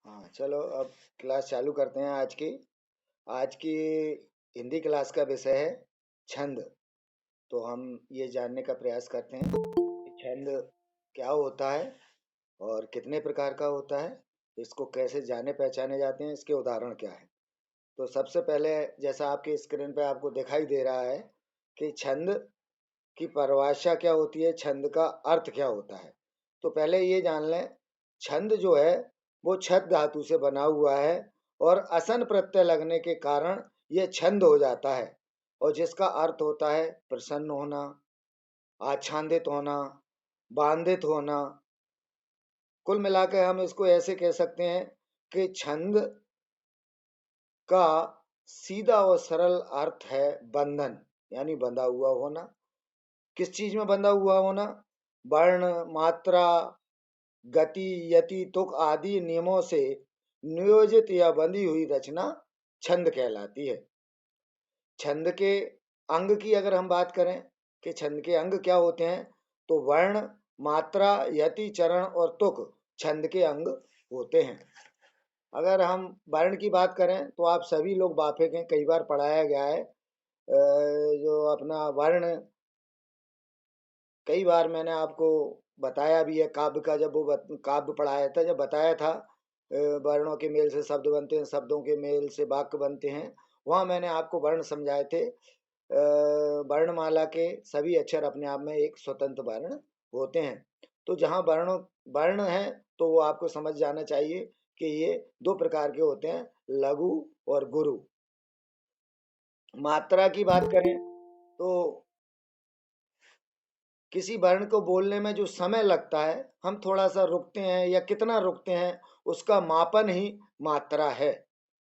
हाँ, चलो अब क्लास चालू करते हैं। आज की हिंदी क्लास का विषय है छंद। तो हम ये जानने का प्रयास करते हैं कि छंद क्या होता है और कितने प्रकार का होता है, इसको कैसे जाने पहचाने जाते हैं, इसके उदाहरण क्या है। तो सबसे पहले, जैसा आपके स्क्रीन पे आपको दिखाई दे रहा है कि छंद की परिभाषा क्या होती है, छंद का अर्थ क्या होता है। तो पहले ये जान लें, छंद जो है वो छत धातु से बना हुआ है और असन प्रत्यय लगने के कारण ये छंद हो जाता है, और जिसका अर्थ होता है प्रसन्न होना, आच्छादित होना, बांधित होना। कुल मिलाकर हम इसको ऐसे कह सकते हैं कि छंद का सीधा और सरल अर्थ है बंधन, यानी बंधा हुआ होना। किस चीज में बंधा हुआ होना? वर्ण, मात्रा, गति, यति, तुक आदि नियमों से नियोजित या बंधी हुई रचना छंद कहलाती है। छंद के अंग की अगर हम बात करें कि छंद के अंग क्या होते हैं, तो वर्ण, मात्रा, यति, चरण और तुक छंद के अंग होते हैं। अगर हम वर्ण की बात करें तो आप सभी लोग वाकिफ हैं, कई बार पढ़ाया गया है। जो अपना वर्ण, कई बार मैंने आपको बताया भी है। काव्य का जब वो काव्य पढ़ाया था, जब बताया था वर्णों के मेल से शब्द बनते हैं, शब्दों के मेल से वाक्य बनते हैं, वहाँ मैंने आपको वर्ण समझाए थे। वर्णमाला के सभी अक्षर अपने आप में एक स्वतंत्र वर्ण होते हैं। तो जहाँ वर्ण है तो वो आपको समझ जाना चाहिए कि ये दो प्रकार के होते हैं, लघु और गुरु। मात्रा की बात करें तो किसी वर्ण को बोलने में जो समय लगता है, हम थोड़ा सा रुकते हैं या कितना रुकते हैं, उसका मापन ही मात्रा है।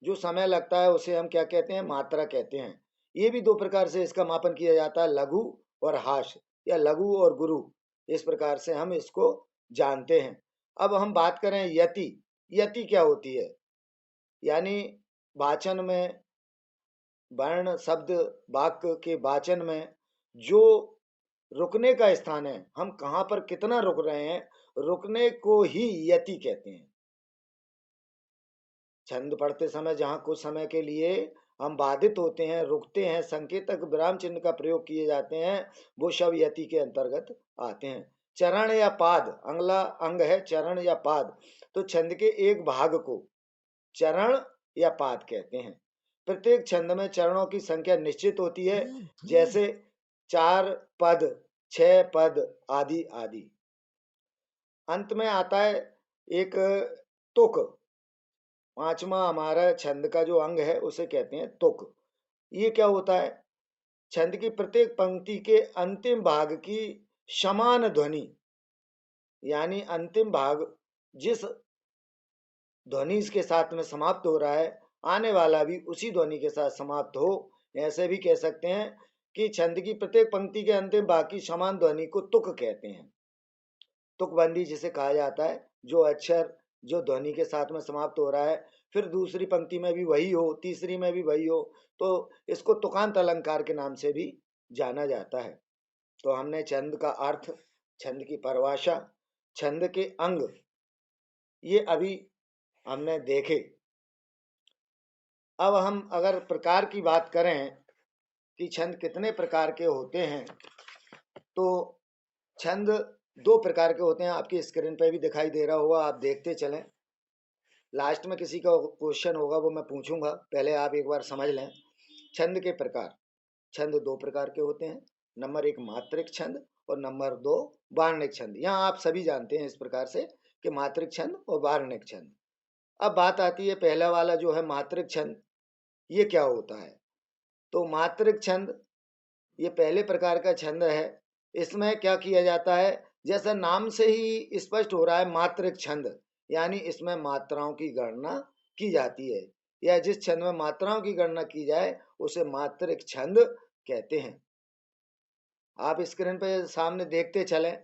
जो समय लगता है उसे हम क्या कहते हैं? मात्रा कहते हैं। ये भी दो प्रकार से इसका मापन किया जाता है, लघु और हाश, या लघु और गुरु। इस प्रकार से हम इसको जानते हैं। अब हम बात करें यति। यति क्या होती है? यानी वाचन में, वर्ण शब्द वाक्य के वाचन में जो रुकने का स्थान है, हम कहाँ पर कितना रुक रहे हैं, रुकने को ही यति कहते हैं। छंद पढ़ते समय जहाँ कुछ समय के लिए हम बाधित होते हैं, रुकते हैं, संकेतक विराम चिन्ह का प्रयोग किए जाते हैं, वो शब्द यति के अंतर्गत आते हैं। चरण या पाद, अगला अंग है चरण या पाद। तो छंद के एक भाग को चरण या पाद कहते हैं। प्रत्येक छंद में चरणों की संख्या निश्चित होती है, जैसे 4 पद, 6 पद आदि आदि। अंत में आता है एक तुक। पांचवा हमारा छंद का जो अंग है उसे कहते हैं तुक। ये क्या होता है? छंद की प्रत्येक पंक्ति के अंतिम भाग की समान ध्वनि, यानी अंतिम भाग जिस ध्वनि के साथ में समाप्त हो रहा है, आने वाला भी उसी ध्वनि के साथ समाप्त हो। ऐसे भी कह सकते हैं कि छंद की प्रत्येक पंक्ति के अंतिम भाग की समान ध्वनि को तुक कहते हैं। तुकबंदी जिसे कहा जाता है, जो अक्षर जो ध्वनि के साथ में समाप्त हो रहा है, फिर दूसरी पंक्ति में भी वही हो, तीसरी में भी वही हो, तो इसको तुकांत अलंकार के नाम से भी जाना जाता है। तो हमने छंद का अर्थ, छंद की परिभाषा, छंद के अंग, ये अभी हमने देखे। अब हम अगर प्रकार की बात करें कि छंद कितने प्रकार के होते हैं, तो छंद दो प्रकार के होते हैं। आपकी स्क्रीन पे भी दिखाई दे रहा होगा, आप देखते चलें। लास्ट में किसी का क्वेश्चन होगा वो मैं पूछूंगा, पहले आप एक बार समझ लें। छंद के प्रकार, छंद दो प्रकार के होते हैं। नंबर 1 मात्रिक छंद और नंबर 2 वार्णिक छंद। यहाँ आप सभी जानते हैं इस प्रकार से कि मात्रिक छंद और वार्णिक छंद। अब बात आती है पहला वाला जो है मात्रिक छंद, ये क्या होता है? तो मात्रिक छंद ये पहले प्रकार का छंद है। इसमें क्या किया जाता है, जैसा नाम से ही स्पष्ट हो रहा है, मात्रिक छंद, यानी इसमें मात्राओं की गणना की जाती है, या जिस छंद में मात्राओं की गणना की जाए उसे मात्रिक छंद कहते हैं। आप स्क्रीन पे सामने देखते चलें।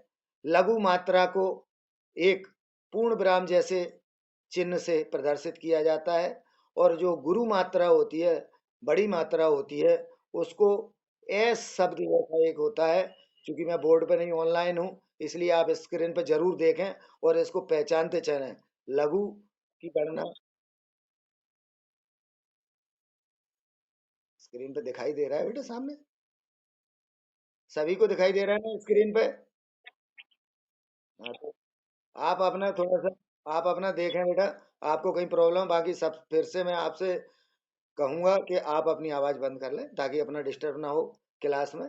लघु मात्रा को एक पूर्ण विराम जैसे चिन्ह से प्रदर्शित किया जाता है, और जो गुरु मात्रा होती है, बड़ी मात्रा होती है, उसको एस शब्द जैसा एक होता है। क्योंकि मैं बोर्ड पे नहीं, ऑनलाइन हूँ, इसलिए आप स्क्रीन पे जरूर देखें और इसको पहचानते चलें। लघु की गणना स्क्रीन पे दिखाई दे रहा है बेटा सामने? सभी को दिखाई दे रहा है ना स्क्रीन पे? हाँ, तो आप अपना थोड़ा सा आप अपना देखें बेटा, आपको कहीं प्रॉब्लम, बाकी सब फिर से मैं आपसे कहूंगा कि आप अपनी आवाज बंद कर लें ताकि अपना डिस्टर्ब ना हो क्लास में।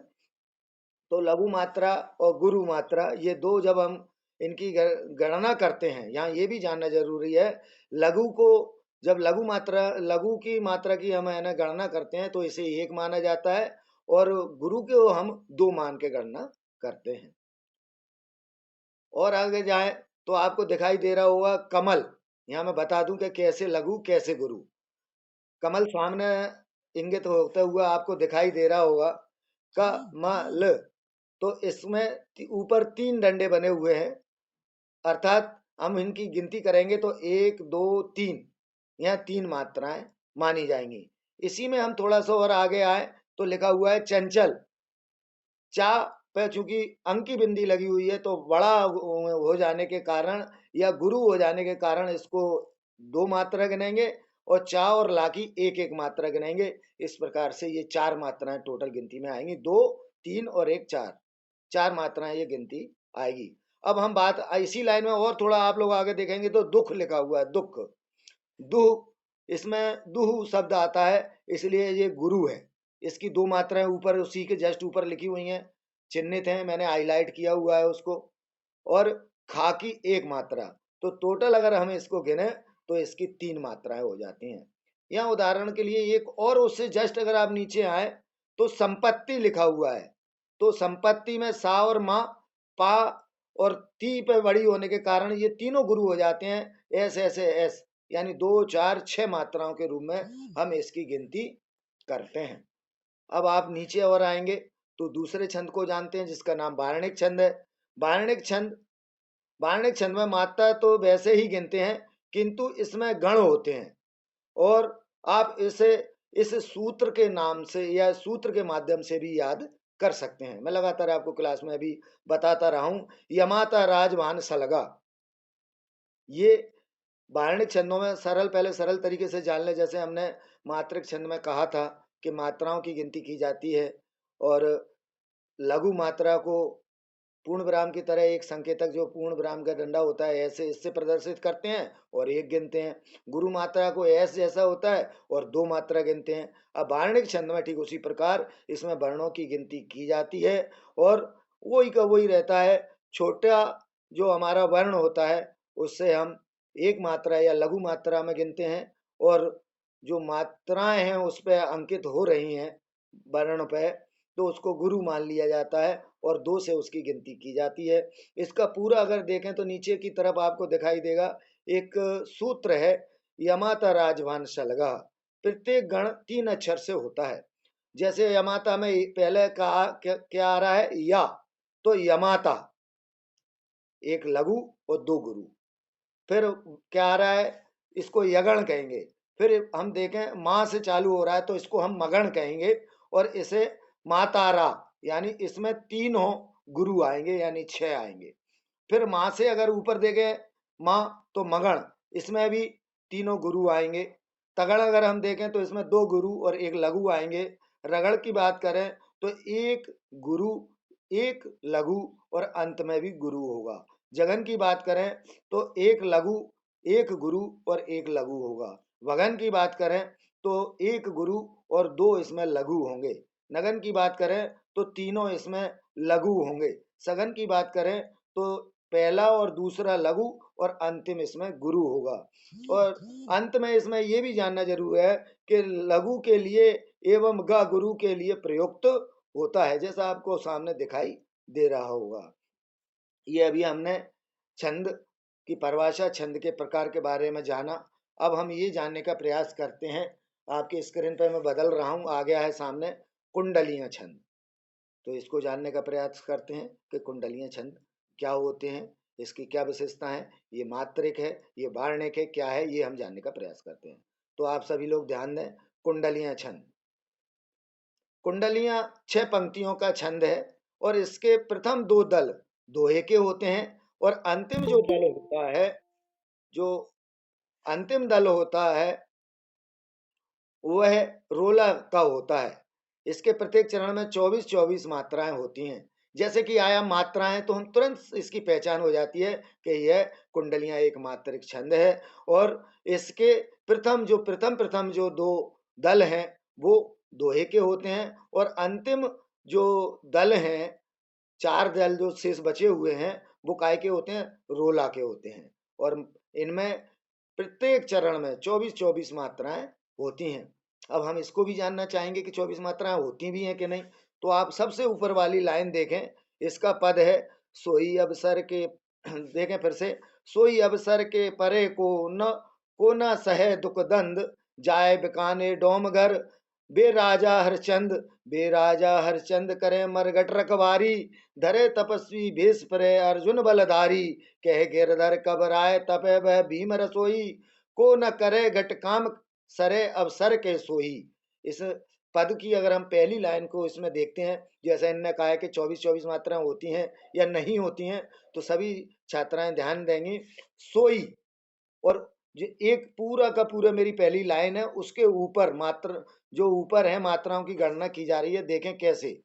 तो लघु मात्रा और गुरु मात्रा, ये दो जब हम इनकी गणना करते हैं, यहाँ ये भी जानना जरूरी है। लघु को जब लघु की मात्रा की हम है ना गणना करते हैं तो इसे एक माना जाता है, और गुरु को हम दो मान के गणना करते हैं। और आगे जाए तो आपको दिखाई दे रहा होगा कमल। यहाँ मैं बता दूं कि कैसे लघु कैसे गुरु। कमल सामने इंगित होता हुआ आपको दिखाई दे रहा होगा, कमल। तो इसमें ऊपर तीन डंडे बने हुए हैं, अर्थात हम इनकी गिनती करेंगे तो एक दो तीन, यह तीन मात्राएं मानी जाएंगी। इसी में हम थोड़ा सा और आगे आए तो लिखा हुआ है चंचल। चा पे चूंकि अंक की बिंदी लगी हुई है तो बड़ा हो जाने के कारण या गुरु हो जाने के कारण इसको दो मात्रा गिनेंगे, और चा और ला की एक एक मात्रा गिनेंगे। इस प्रकार से ये चार मात्राएं टोटल गिनती में आएंगी, दो तीन और एक चार, चार मात्राएं ये गिनती आएगी। अब हम बात इसी लाइन में और थोड़ा आप लोग आगे देखेंगे तो दुख लिखा हुआ है, दुख, दुह, इसमें दुह शब्द आता है, इसलिए ये गुरु है। इसकी दो मात्राएं ऊपर उसी के जस्ट ऊपर लिखी हुई हैं, चिन्हित हैं, मैंने हाईलाइट किया हुआ है उसको। और खा की एक मात्रा, तो टोटल अगर हम इसको गिने तो इसकी तीन मात्राएं हो जाती हैं। यहाँ उदाहरण के लिए एक और उससे जस्ट अगर आप नीचे आए तो संपत्ति लिखा हुआ है। तो संपत्ति में सा और माँ, पा और ती पे बड़ी होने के कारण ये तीनों गुरु हो जाते हैं। एस ऐसे एस, यानी दो चार छह मात्राओं के रूप में हम इसकी गिनती करते हैं। अब आप नीचे और आएंगे तो दूसरे छंद को जानते हैं जिसका नाम वार्णिक छंद है। वार्णिक छंद, वार्णिक छंद में मात्रा तो वैसे ही गिनते हैं किंतु इसमें गण होते हैं, और आप इसे इस सूत्र के नाम से या सूत्र के माध्यम से भी याद कर सकते हैं। मैं लगातार आपको क्लास में अभी बताता रहा हूं, यमाता राजवान सलगा। ये वार्णिक छंदों में सरल, पहले सरल तरीके से जान ले। जैसे हमने मात्रिक छंद में कहा था कि मात्राओं की गिनती की जाती है, और लघु मात्रा को पूर्ण विराम की तरह एक संकेतक जो पूर्ण विराम का डंडा होता है ऐसे इससे प्रदर्शित करते हैं और एक गिनते हैं। गुरु मात्रा को ऐस जैसा होता है और दो मात्रा गिनते हैं। अब वार्णिक छंद में ठीक उसी प्रकार इसमें वर्णों की गिनती की जाती है, और वही का वही रहता है। छोटा जो हमारा वर्ण होता है उससे हम एक मात्रा या लघु मात्रा में गिनते हैं, और जो मात्राएं हैं उस पर अंकित हो रही हैं वर्ण पे, तो उसको गुरु मान लिया जाता है और दो से उसकी गिनती की जाती है। इसका पूरा अगर देखें तो नीचे की तरफ आपको दिखाई देगा एक सूत्र है, यमाता राजभान शलगा। प्रत्येक गण तीन अक्षर से होता है। जैसे यमाता में पहले कहा क्या आ रहा है, या, तो यमाता एक लघु और दो गुरु। फिर क्या आ रहा है, इसको यगण कहेंगे। फिर हम देखें माँ से चालू हो रहा है तो इसको हम मगण कहेंगे, और इसे मातारा, यानी इसमें तीन हो गुरु आएंगे यानी छह आएंगे। फिर माँ से अगर ऊपर देखें माँ तो मगण, इसमें भी तीनों गुरु आएंगे। तगड़ अगर हम देखें तो इसमें दो गुरु और एक लघु आएंगे। रगड़ की बात करें तो एक गुरु, एक लघु और अंत में भी गुरु होगा। जगन की बात करें तो एक लघु, एक गुरु और एक लघु होगा। वगन की बात करें तो एक गुरु और दो इसमें लघु होंगे। नगन की बात करें तो तीनों इसमें लघु होंगे। सगन की बात करें तो पहला और दूसरा लघु और अंतिम इसमें गुरु होगा। और अंत में इसमें यह भी जानना जरूर है कि लघु के लिए एवं ग गुरु के लिए प्रयुक्त होता है, जैसा आपको सामने दिखाई दे रहा होगा। ये अभी हमने छंद की परिभाषा, छंद के प्रकार के बारे में जाना। अब हम ये जानने का प्रयास करते हैं, आपके स्क्रीन पर मैं बदल रहा हूं, आ गया है सामने कुंडलियां छंद। तो इसको जानने का प्रयास करते हैं कि कुंडलियां छंद क्या होते हैं, इसकी क्या विशेषता है, ये मात्रिक है, ये वार्णिक है, क्या है, ये हम जानने का प्रयास करते हैं। तो आप सभी लोग ध्यान दें, कुंडलियां छंद। कुंडलियां छह पंक्तियों का छंद है, और इसके प्रथम दो दल दोहे के होते हैं, और अंतिम जो दल होता है, जो अंतिम दल होता है वह रोला का होता है। इसके प्रत्येक चरण में 24-24 मात्राएं होती हैं। जैसे कि आया मात्राएं, तो हम तुरंत इसकी पहचान हो जाती है कि यह कुंडलियां एक मात्रिक छंद है। और इसके प्रथम प्रथम जो दो दल हैं वो दोहे के होते हैं, और अंतिम जो दल हैं, चार दल जो शेष बचे हुए हैं, वो काय के होते हैं, रोला के होते हैं। और इनमें प्रत्येक चरण में 24-24 मात्राएं होती हैं। अब हम इसको भी जानना चाहेंगे कि 24 मात्राएं होती भी हैं कि नहीं। तो आप सबसे ऊपर वाली लाइन देखें, इसका पद है सोई अवसर के देखें फिर से, सोई अवसर के परे को न सहे दुख दंद, जाए बिकाने डोमगर, बे राजा हरचंद करे मरगट रखवारी, धरे तपस्वी भेष परे अर्जुन बलधारी, कह गिरधर कब राय तपे वह भीम रसोई, को न करे घट काम सरे अवसर के सोई। इस पद की अगर हम पहली लाइन को इसमें देखते हैं, जैसे इनने कहा है कि 24-24 मात्राएं होती हैं या नहीं होती हैं, तो सभी छात्राएं ध्यान देंगी सोई। और जो एक पूरा का पूरा मेरी पहली लाइन है, उसके ऊपर मात्र जो ऊपर है मात्राओं की गणना की जा रही है। देखें कैसे,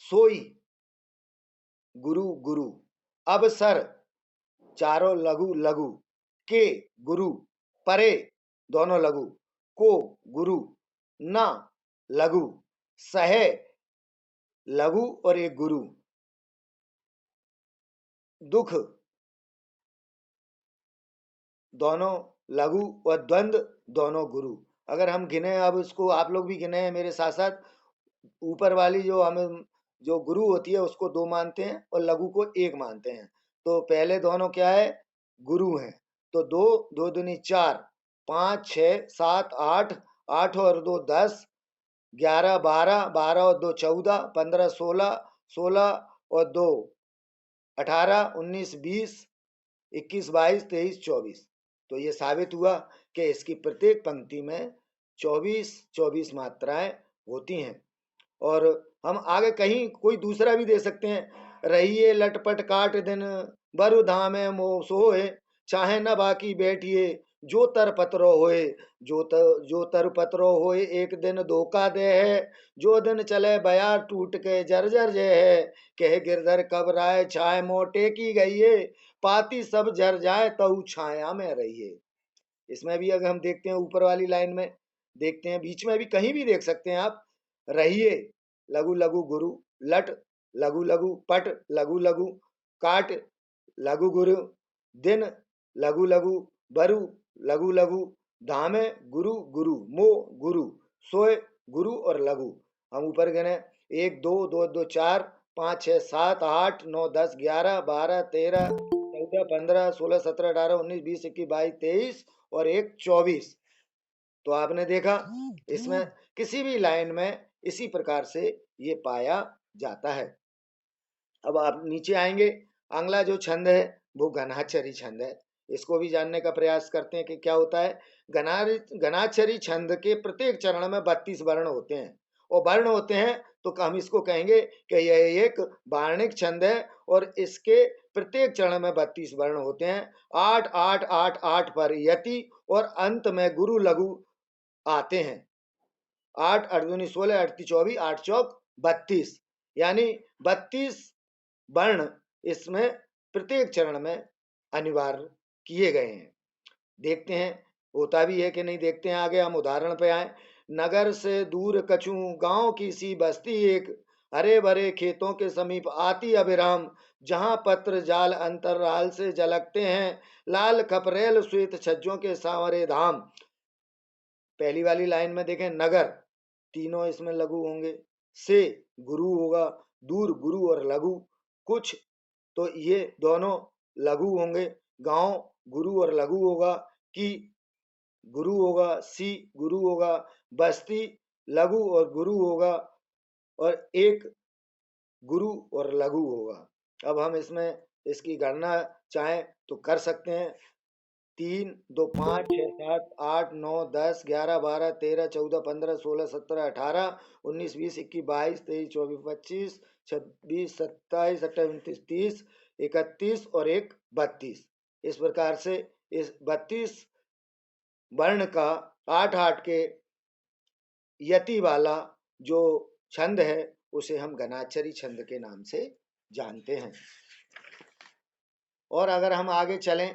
सोई गुरु गुरु, अवसर चारों लघु लघु, के गुरु, परे दोनों लघु, को गुरु, न लघु, सहे लघु और एक गुरु, दुख दोनों लघु और द्वंद दोनों गुरु। अगर हम गिने, अब इसको आप लोग भी गिने हैं मेरे साथ साथ, ऊपर वाली जो हमें जो गुरु होती है उसको दो मानते हैं और लघु को एक मानते हैं। तो पहले दोनों क्या है, गुरु हैं। तो दो, दो दूनी चार, 5 6 7 8, 8 और 2 10, 11 12, 12 और 2 14, 15 16, 16 और 2 18, 19 20, 21 22 23 24। तो ये साबित हुआ कि इसकी प्रत्येक पंक्ति में 24-24 मात्राएं होती हैं। और हम आगे कहीं कोई दूसरा भी दे सकते हैं, रहिए लटपट काट दिन, बरु धामे मोह सोए, चाहे न बाकी बैठिए, जो तर पत्रो होए, जो तर पत्रो होए, एक दिन धोखा दे है, जो दिन चले बयार टूट के जर्जर जे है, कह गिरधर कब राय छाए मोटे की गई है, पाती सब जर जाए तऊ छाया में रहिए। इसमें भी अगर हम देखते हैं ऊपर वाली लाइन में देखते हैं, बीच में भी कहीं भी देख सकते हैं आप, रहिए लघु लघु गुरु, लट लघु लघु, पट लघु लघु, काट लघु गुरु, दिन लघु लघु, बरु लघु लघु, धामे गुरु गुरु, मो गुरु, सोए गुरु और लघु। हम ऊपर गिने 1 2 2 2 4 5 6 7 8 9 10 11 12 13 14 15 16 17 18 19 20 21 22 23 और एक 24। तो आपने देखा इसमें किसी भी लाइन में इसी प्रकार से ये पाया जाता है। अब आप नीचे आएंगे, अगला जो छंद है वो घनाक्षरी छंद है। इसको भी जानने का प्रयास करते हैं कि क्या होता है। घनाक्षरी छंद के प्रत्येक चरण में 32 वर्ण होते हैं, और वर्ण होते हैं तो हम इसको कहेंगे कि यह एक वार्णिक छंद है। और इसके प्रत्येक चरण में 32 वर्ण होते हैं। 8 8 8 8 पर यति और अंत में गुरु लघु आते हैं। 8 8 दूनी 16, 8 24, 8 चौक 32, यानी 32 वर्ण इसमें प्रत्येक चरण में अनिवार्य किए गए हैं। देखते हैं होता भी है कि नहीं, देखते हैं आगे। हम उदाहरण पे आए, नगर से दूर कछू गांव की सी बस्ती एक, हरे भरे खेतों के समीप आती अभिराम, जहां पत्र जाल अंतराल से झलकते हैं, लाल खपरेल श्वेत छज्जों के सांवरे धाम। पहली वाली लाइन में देखें, नगर तीनों इसमें लघु होंगे, से गुरु होगा, दूर गुरु और लघु, कुछ तो ये दोनों लघु होंगे, गांव गुरु और लघु होगा, की गुरु होगा, सी गुरु होगा, बस्ती लघु और गुरु होगा, और एक गुरु और लघु होगा। अब हम इसमें इसकी गणना चाहें तो कर सकते हैं। 3 2 5 6 7 8 9 10 11 12 13 14 15 16 17 18 19 20 21 22 23 24 25 26 27 28 29 30 31 और एक 32। इस प्रकार से इस 32 वर्ण का 8 के यति वाला जो छंद है उसे हम गणाक्षरी छंद के नाम से जानते हैं। और अगर हम आगे चलें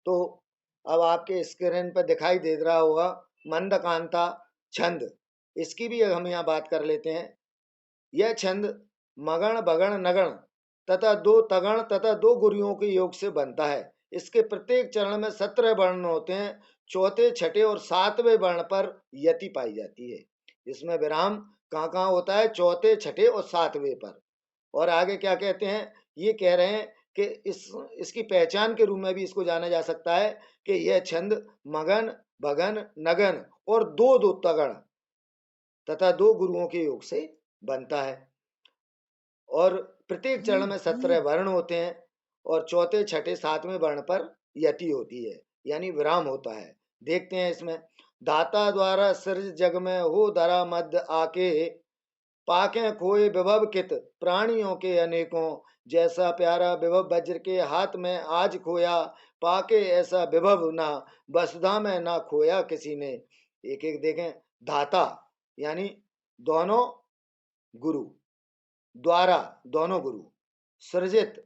तो अब आपके स्क्रीन पर दिखाई दे रहा होगा मंदकांता छंद। इसकी भी हम यहाँ बात कर लेते हैं। यह छंद मगण बगण नगण तथा 2 तगण तथा 2 गुरुओं के योग से बनता है। इसके प्रत्येक चरण में 17 वर्ण होते हैं। चौथे, छठे और 7वें वर्ण पर यति पाई जाती है। इसमें विराम कहाँ कहाँ होता है? चौथे, छठे और 7वें पर। और आगे क्या कहते हैं? ये कह रहे हैं कि इसकी पहचान के रूप में भी इसको जाना जा सकता है कि यह छंद मगन भगन नगन और 2 तगण तथा 2 गुरुओं के योग से बनता है। और प्रत्येक चरण में 17 वर्ण होते हैं और चौथे, छठे, 7वें वर्ण पर यति होती है, यानी विराम होता है। देखते हैं इसमें। दाता द्वारा सृज जग में हो धरा मध्य आके, पाके खोए विभव कित प्राणियों के अनेकों, जैसा प्यारा विभव वज्र के हाथ में आज खोया, पाके ऐसा विभव ना वसुधा में ना खोया किसी ने। एक एक देखें। धाता यानी दोनों गुरु, द्वारा दोनों गुरु, सृजित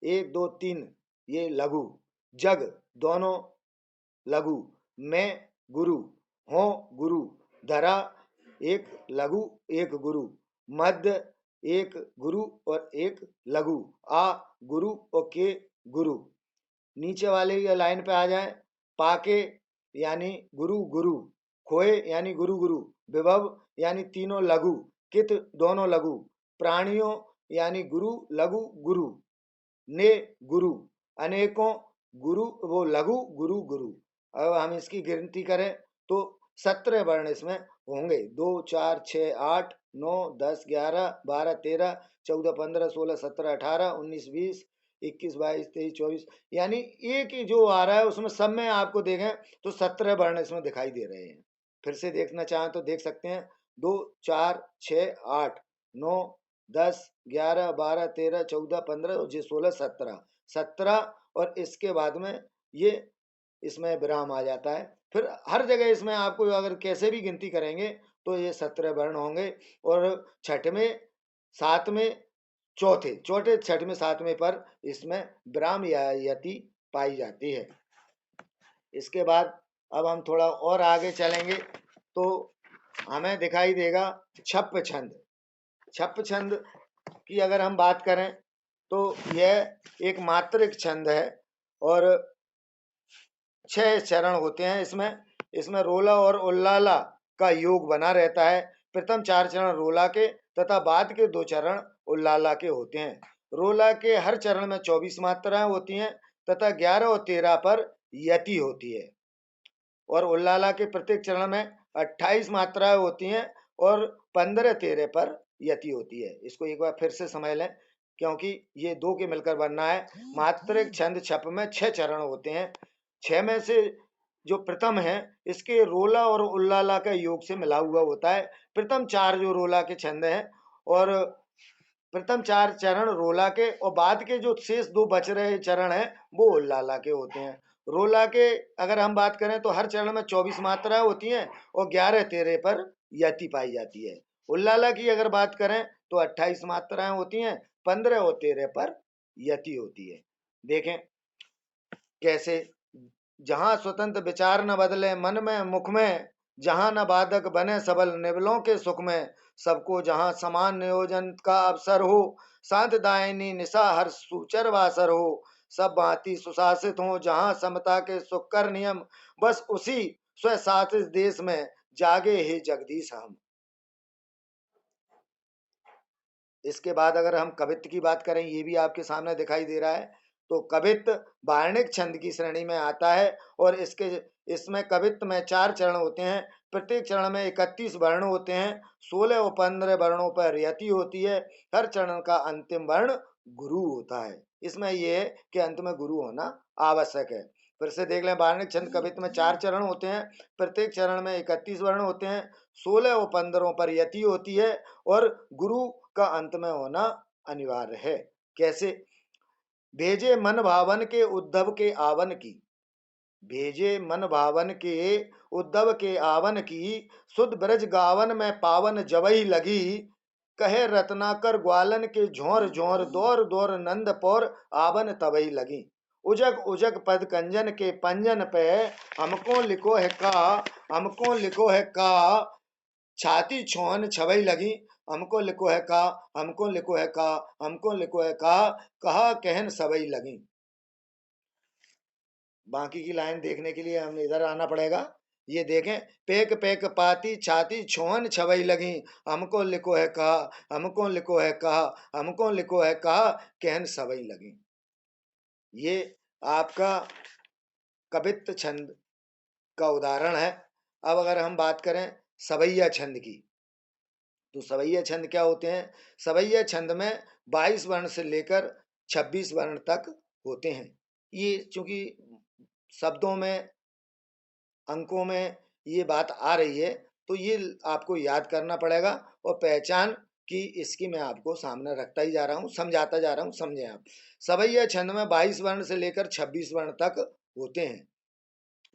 1 2 3 ये लघु, जग दोनों लघु, मैं गुरु, हो गुरु, धरा एक लघु एक गुरु, मध्य एक गुरु और एक लघु, आ गुरु और के गुरु। नीचे वाले ये लाइन पे आ जाए। पाके यानी गुरु गुरु, खोए यानी गुरु गुरु, विभव यानी तीनों लघु, कित दोनों लघु, प्राणियों यानी गुरु लघु गुरु, ने गुरु, अनेकों गुरु वो लघु गुरु गुरु। अब हम इसकी गिनती करें तो 17 वर्ण इसमें होंगे। 2 4 6 8 9 10 11 12 13 14 15 16 17 18 19 20 21 22 23 24, यानी एक ही जो आ रहा है उसमें सब में आपको देखें तो 17 वर्ण इसमें दिखाई दे रहे हैं। फिर से देखना चाहें तो देख सकते हैं। 2 4 6 8 9 10 11 12 13 14 15 और 16 17 और इसके बाद में ये इसमें विराम आ जाता है। फिर हर जगह इसमें आपको अगर कैसे भी गिनती करेंगे तो ये 17 वर्ण होंगे। और छठवें, सातवें, चौथे, छठवें, सातवें पर इसमें विराम या यति पाई जाती है। इसके बाद अब हम थोड़ा और आगे चलेंगे तो हमें दिखाई देगा छप छंद। छप छंद की अगर हम बात करें तो यह एक मात्रिक छंद है और 6 चरण होते हैं इसमें रोला और उल्लाला का योग बना रहता है। प्रथम 4 चरण रोला के तथा बाद के 2 चरण उल्लाला के होते हैं। रोला के हर चरण में 24 मात्राएं होती हैं तथा 11 और 13 पर यति होती है। और उल्लाला के प्रत्येक चरण में 28 मात्राएं होती हैं और 15-13 पर यति होती है। इसको एक बार फिर से समझ लें क्योंकि ये 2 के मिलकर बनना है। मात्रिक छंद छप में 6 चरण होते हैं। 6 में से जो प्रथम है इसके रोला और उल्लाला का योग से मिला हुआ होता है। प्रथम 4 जो रोला के छंद हैं और प्रथम 4 चरण रोला के और बाद के जो शेष 2 बच रहे चरण हैं वो उल्लाला के होते हैं। रोला के अगर हम बात करें तो हर चरण में 24 मात्राएं होती हैं और 11-13 पर यति पाई जाती है। उल्लाला की अगर बात करें तो 28 मात्राएं होती हैं, 15 और 13 पर यति होती है। देखें कैसे। जहां स्वतंत्र विचार न बदले मन में मुख में, जहां न बाधक बने सबल निबलों के सुख में, सबको जहां समान नियोजन का अवसर हो, शांत दायनी निशा हर सुचर वासर हो, सब भांति सुशासित हो जहां समता के सुख कर नियम, बस उसी स्वशासित देश में जागे ही जगदीश हम। इसके बाद अगर हम कवित्व की बात करें, ये भी आपके सामने दिखाई दे रहा है। तो कवित्व वार्णिक छंद की श्रेणी में आता है और इसमें कवित्व में 4 चरण होते हैं। प्रत्येक चरण में 31 वर्ण होते हैं। 16 और 15 वर्णों पर यति होती है। हर चरण का अंतिम वर्ण गुरु होता है। इसमें यह है कि अंत में गुरु होना आवश्यक है। फिर से देख लें। वार्णिक छंद कवित्व में 4 चरण होते हैं। प्रत्येक चरण में 31 वर्ण होते हैं। 16 और 15 पर यति होती है और गुरु का अंत में होना अनिवार्य है। कैसे? भेजे मन भावन के उद्धव के आवन की, भेजे मन भावन के उद्धव के आवन की, सुध ब्रज गावन में पावन जबई लगी, कहे रत्नाकर ग्वालन के झोर झोर, दौर दौर नंद पौर आवन तबई लगी। उजग उजग पद कंजन के पंजन पे, हमको लिखो है का, हमको लिखो है का, छाती छोन छवई लगी। हमको लिखो है का, हमको लिखो है का, हमको लिखो है का, कहा कहन सबई लगी। बाकी की लाइन देखने के लिए हमें इधर आना पड़ेगा। ये देखें, पेक पेक पाती छाती छोहन छवई लगी, हमको लिखो है कहा, हमको लिखो है कहा, हमको लिखो है कहा, कहन सबई लगी। ये आपका कवित्त छंद का उदाहरण है। अब अगर हम बात करें सवैया छंद की, तो सवैया छंद क्या होते हैं? सवैया छंद में 22 वर्ण से लेकर 26 वर्ण तक होते हैं। ये चूंकि शब्दों में, अंकों में ये बात आ रही है, तो ये आपको याद करना पड़ेगा और पहचान की इसकी मैं आपको सामने रखता ही जा रहा हूँ, समझाता जा रहा हूँ, समझें आप। सवैया छंद में 22 वर्ण से लेकर 26 वर्ण तक होते हैं,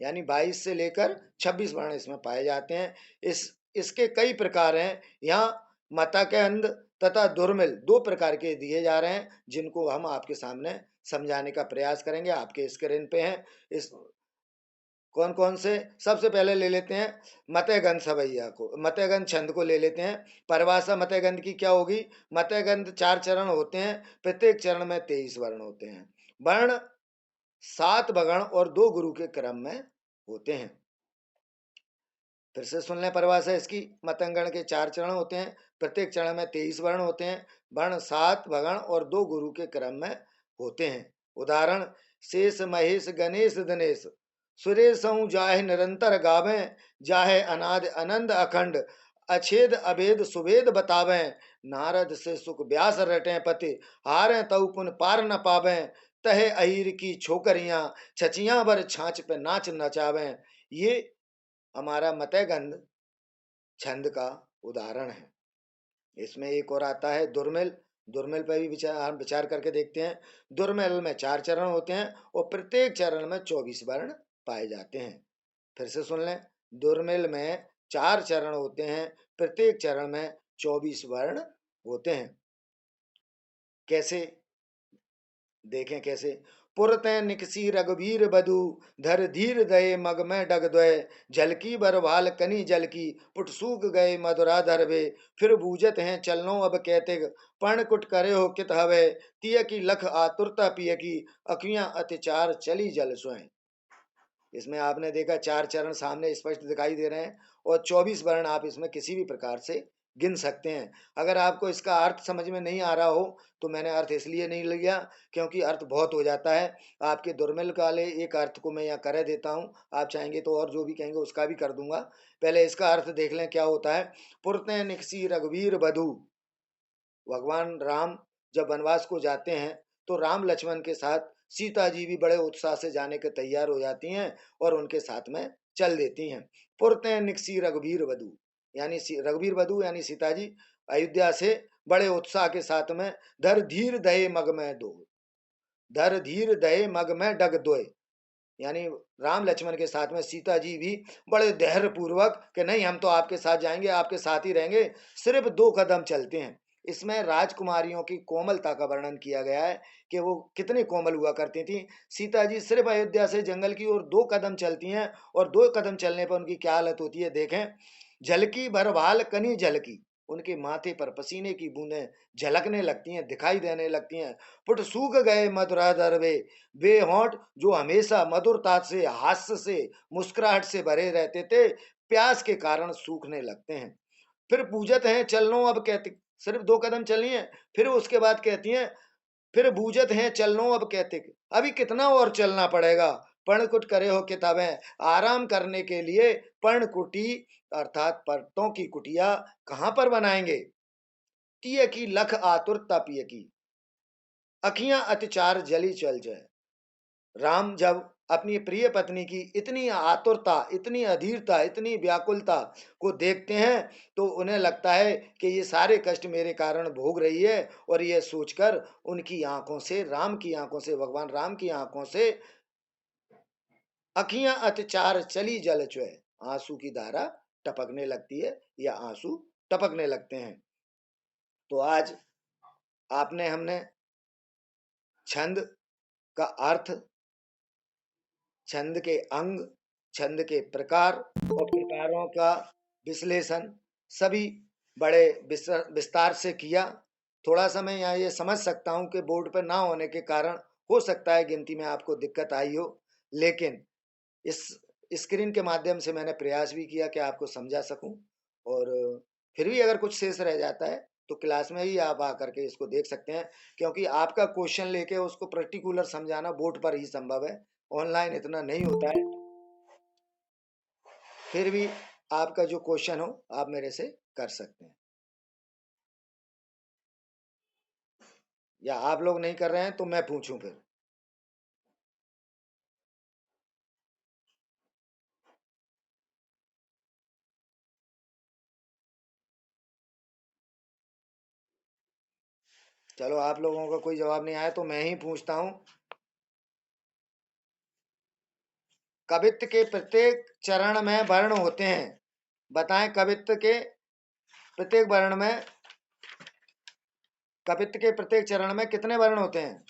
यानी 22 से लेकर 26 वर्ण इसमें पाए जाते हैं। इसके कई प्रकार हैं। यहाँ मतकंद तथा दुर्मिल दो प्रकार के दिए जा रहे हैं, जिनको हम आपके सामने समझाने का प्रयास करेंगे। आपके स्क्रीन पे हैं इस कौन कौन से। सबसे पहले ले लेते हैं मतगंध सवैया को, मतगंध छंद को ले लेते हैं। परिभाषा मतगंध की क्या होगी? मतगंध 4 चरण होते हैं, प्रत्येक चरण में 23 वर्ण होते हैं। वर्ण 7 बगण और 2 गुरु के क्रम में होते हैं। फिर से सुन लें परिभाषा इसकी। मतंगण के 4 चरण होते हैं, प्रत्येक चरण में 23 वर्ण होते हैं, वर्ण 7 बगण और 2 गुरु के क्रम में होते हैं। उदाहरण, शेष महेश गणेश दिनेश, सुरेश जाहे निरंतर गावे, जाहे अनाद आनंद अखंड, अछेद अभेद सुभेद बतावे, नारद से सुख व्यास रटे पति, हारे तऊ पुन पार न पावे, तहे अहिर की छोकरियां, छचियां बर छाछ पे नाच नचावे। ये हमारा मतगंध छंद का उदाहरण है। इसमें एक और आता है दुर्मिल। दुर्मिल पर भी विचार करके देखते हैं। दुर्मिल में 4 चरण होते हैं और प्रत्येक चरण में 24 वर्ण पाए जाते हैं। फिर से सुन लें, दुर्मिल में 4 चरण होते हैं, प्रत्येक चरण में 24 वर्ण होते हैं। कैसे? देखें कैसे। पुरते निकसी रघुवीर बधु, धर धीर दये मग में डग द्वय, झलकी बरभाल कनी जलकी, पुट सूख गए मधुरा धरवे, फिर बूझत हैं चलनो अब कहते, पण कुट करे हो कित हवे, तिय की लख आतुरता पिय की, अखियां अतिचार चली जल स्वयं। इसमें आपने देखा 4 चरण सामने स्पष्ट दिखाई दे रहे हैं और 24 वर्ण आप इसमें किसी भी प्रकार से गिन सकते हैं। अगर आपको इसका अर्थ समझ में नहीं आ रहा हो तो मैंने अर्थ इसलिए नहीं लिया क्योंकि अर्थ बहुत हो जाता है। आपके दुर्मिल वाले एक अर्थ को मैं यहाँ कर देता हूँ, आप चाहेंगे तो और जो भी कहेंगे उसका भी कर दूंगा। पहले इसका अर्थ देख लें क्या होता है। पुरते निकसी रघुवीर बधु, भगवान राम जब वनवास को जाते हैं तो राम लक्ष्मण के साथ सीता जी भी बड़े उत्साह से जाने के तैयार हो जाती हैं और उनके साथ में चल देती हैं। पुरते निकसी रघुवीर वधु, यानी रघुवीर वधु यानी सीता जी अयोध्या से बड़े उत्साह के साथ में धर धीर दये मग में दो, धर धीर दये मग में डग दोय, यानी राम लक्ष्मण के साथ में सीता जी भी बड़े धैर्य पूर्वक कि नहीं हम तो आपके साथ जाएंगे, आपके साथ ही रहेंगे, सिर्फ 2 कदम चलते हैं। इसमें राजकुमारियों की कोमलता का वर्णन किया गया है कि वो कितनी कोमल हुआ करती थी। सीता जी सिर्फ अयोध्या से जंगल की ओर 2 कदम चलती हैं और 2 कदम चलने पर उनकी क्या हालत होती है देखें। झलकी भरभाल कनी झलकी, उनके माथे पर पसीने की बूंदें झलकने लगती हैं, दिखाई देने लगती हैं। पुट सूख गए मधुरा दरवे, वे होंठ जो हमेशा मधुरता से, हास्य से, मुस्कुराहट से भरे रहते थे, प्यास के कारण सूखने लगते हैं। फिर पूजत हैं चलनो अब कहती, सिर्फ 2 कदम चली हैं, फिर उसके बाद कहती हैं फिर बूझत हैं चलनो अब कहते, अभी कितना और चलना पड़ेगा, पर्णकुट करे हो किताबें, आराम करने के लिए पर्णकुटी अर्थात पर्तों की कुटिया कहां पर बनाएंगे। तिय की लख आतुरता पिय की, अखियां अतिचार जली चल जाए। राम जब अपनी प्रिय पत्नी की इतनी आतुरता, इतनी अधीरता, इतनी व्याकुलता को देखते हैं तो उन्हें लगता है कि ये सारे कष्ट मेरे कारण भोग रही है, और ये सोचकर उनकी आंखों से, राम की आंखों से, भगवान राम की आंखों से अखियां अत्याचार चली जल चुए, आंसू की धारा टपकने लगती है या आंसू टपकने लगते हैं। तो आज आपने हमने छंद का अर्थ, छंद के अंग, छंद के प्रकार और प्रकारों का विश्लेषण सभी बड़े विस्तार से किया। थोड़ा सा मैं यहाँ ये समझ सकता हूँ कि बोर्ड पर ना होने के कारण हो सकता है गिनती में आपको दिक्कत आई हो, लेकिन इस स्क्रीन के माध्यम से मैंने प्रयास भी किया कि आपको समझा सकूं। और फिर भी अगर कुछ शेष रह जाता है तो क्लास में ही आप आकर के इसको देख सकते हैं, क्योंकि आपका क्वेश्चन लेके उसको पर्टिकुलर समझाना बोर्ड पर ही संभव है, ऑनलाइन इतना नहीं होता है। फिर भी आपका जो क्वेश्चन हो आप मेरे से कर सकते हैं, या आप लोग नहीं कर रहे हैं तो मैं पूछूं फिर। चलो, आप लोगों का कोई जवाब नहीं आया तो मैं ही पूछता हूं। कवित्त के प्रत्येक चरण में वर्ण होते हैं, बताएं कवित्त के प्रत्येक वर्ण में, कवित्त के प्रत्येक चरण में कितने वर्ण होते हैं?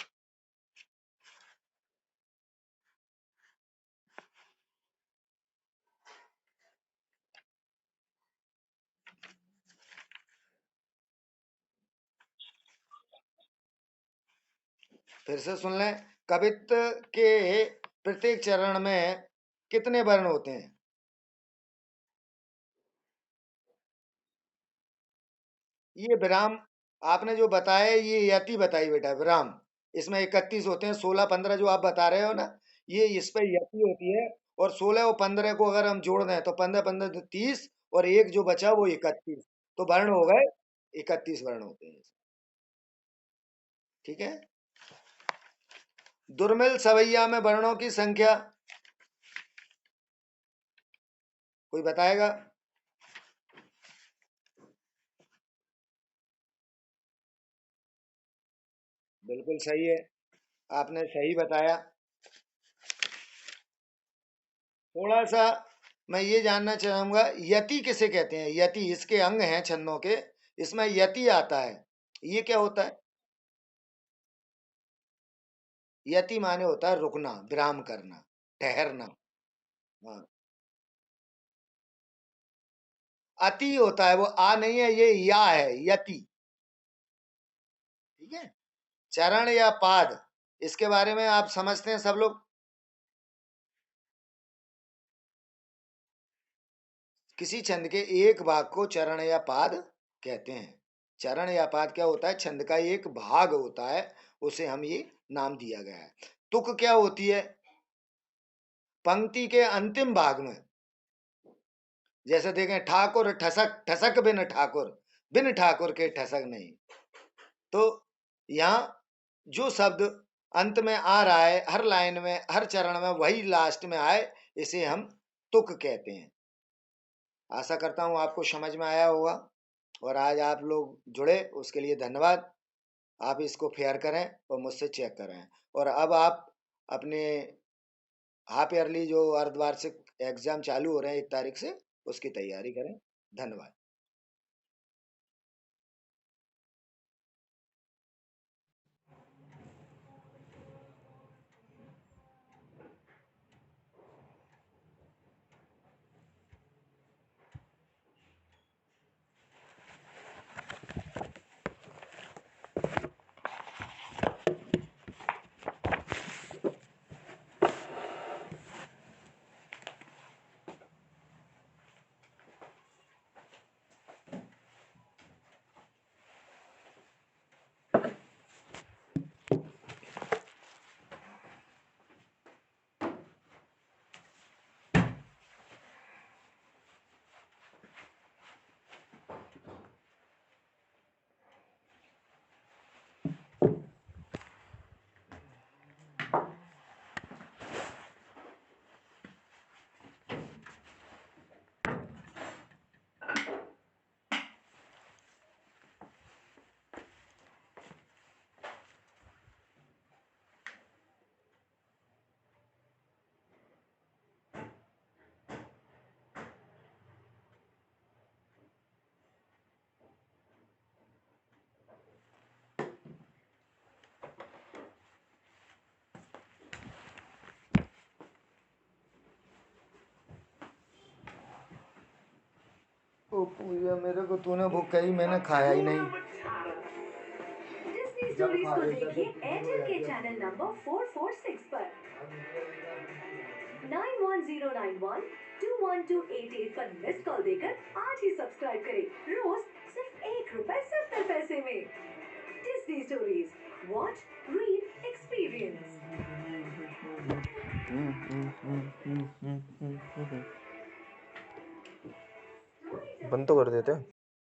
फिर से सुन लें, कवित्त के प्रत्येक चरण में कितने वर्ण होते हैं? ये विराम आपने जो बताया, ये यति बताई बेटा, विराम। इसमें 31 होते हैं, 16 15 जो आप बता रहे हो ना, ये इस पे यति होती है। और 16 और 15 को अगर हम जोड़ दें तो 15 15 30, और एक जो बचा वो 31, तो वर्ण हो गए 31 वर्ण होते हैं। ठीक है। दुर्मिल सवैया में वर्णों की संख्या कोई बताएगा? बिल्कुल सही है, आपने सही बताया। थोड़ा सा मैं ये जानना चाहूंगा, यति किसे कहते हैं? यति, इसके अंग हैं छंदों के, इसमें यति आता है, ये क्या होता है? यति माने होता है रुकना, विराम करना, ठहरना। हाँ। अति होता है, वो आ नहीं है, ये या है, यति। ठीक है। चरण या पाद, इसके बारे में आप समझते हैं सब लोग? किसी छंद के एक भाग को चरण या पाद कहते हैं। चरण या पाद क्या होता है? छंद का एक भाग होता है, उसे हम ये नाम दिया गया है। तुक क्या होती है? पंक्ति के अंतिम भाग में, जैसे देखें, ठाकुर ठसक, ठसक बिन ठाकुर, बिन ठाकुर के ठसक नहीं। तो यहाँ जो शब्द अंत में आ रहा है, हर लाइन में, हर चरण में वही लास्ट में आए, इसे हम तुक कहते हैं। आशा करता हूं आपको समझ में आया होगा, और आज आप लोग जुड़े उसके लिए धन्यवाद। आप इसको फेयर करें और मुझसे चेक करें, और अब आप अपने हाफ ईयरली जो अर्धवार्षिक एग्जाम चालू हो रहे हैं 1 तारीख से, उसकी तैयारी करें। धन्यवाद। ओ पूजा, मेरे को तूने भूख कही, मैंने खाया ही नहीं। डिज्नी स्टोरीज को देखिए एयरटेल के चैनल नंबर 446 पर 9109121288 पर मिस कॉल देकर आज ही सब्सक्राइब करें। रोज सिर्फ ₹1.70 में। Disney stories, watch, read, experience. बंद तो कर देते हैं।